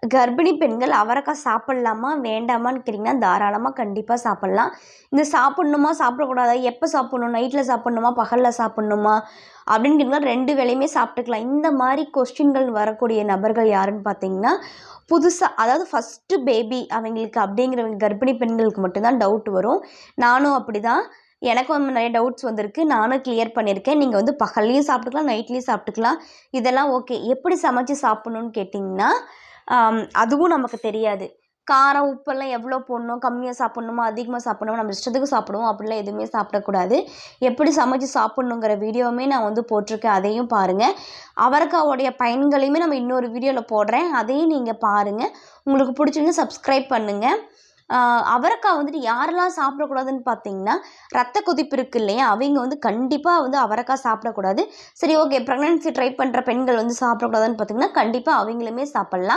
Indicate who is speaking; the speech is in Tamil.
Speaker 1: கர்ப்பிணி பெண்கள் அவரைக்காய் சாப்பிட்லாமா வேண்டாமான்னு கேட்டிங்கன்னா தாராளமாக கண்டிப்பாக சாப்பிட்லாம். இந்த சாப்பிட்ணுமா சாப்பிடக்கூடாதா, எப்போ சாப்பிட்ணும், நைட்டில் சாப்பிட்ணுமா பகலில் சாப்பிட்ணுமா அப்படின்னு கேட்டிங்கன்னா 2 வேளையுமே சாப்பிட்டுக்கலாம். இந்த மாதிரி கொஸ்டின்கள் வரக்கூடிய நபர்கள் யாருன்னு பார்த்தீங்கன்னா புதுசாக, அதாவது ஃபஸ்ட்டு பேபி அவங்களுக்கு அப்படிங்கிறவங்க கர்ப்பிணி பெண்களுக்கு மட்டும்தான் டவுட் வரும். நானும் அப்படி தான், எனக்கும் நிறைய டவுட்ஸ் வந்திருக்கு. நானும் கிளியர் பண்ணியிருக்கேன். நீங்கள் வந்து பகல்லையும் சாப்பிட்டுக்கலாம், நைட்லேயும் சாப்பிட்டுக்கலாம், இதெல்லாம் ஓகே. எப்படி சமைச்சு சாப்பிட்ணுன்னு கேட்டிங்கன்னா அதுவும் நமக்கு தெரியாது. காரம், உப்பெல்லாம் எவ்வளோ போடணும், கம்மியாக சாப்பிட்ணுமா, அதிகமாக சாப்பிட்ணுமா, நம்ம இஷ்டத்துக்கு சாப்பிடுவோம். அப்படிலாம் எதுவுமே சாப்பிடக்கூடாது. எப்படி சமைச்சு சாப்பிட்ணுங்கிற வீடியோவுமே நான் வந்து போட்டிருக்கேன், அதையும் பாருங்கள். அவரைக்காவோடைய பயன்களையுமே நம்ம இன்னொரு வீடியோவில் போடுறேன், அதையும் நீங்கள் பாருங்கள். உங்களுக்கு பிடிச்சிருந்தா சப்ஸ்கிரைப் பண்ணுங்கள். அவரைக்காய் வந்துட்டு யாரெல்லாம் சாப்பிடக்கூடாதுன்னு பார்த்தீங்கன்னா, ரத்த கொதிப்பு இருக்குது இல்லையா, அவங்க வந்து கண்டிப்பாக வந்து அவரைக்காய் சாப்பிடக்கூடாது. சரி ஓகே, ப்ரெக்னன்சி ட்ரை பண்ணுற பெண்கள் வந்து சாப்பிடக்கூடாதுன்னு பார்த்தீங்கன்னா கண்டிப்பாக அவங்களுமே சாப்பிட்லாம்.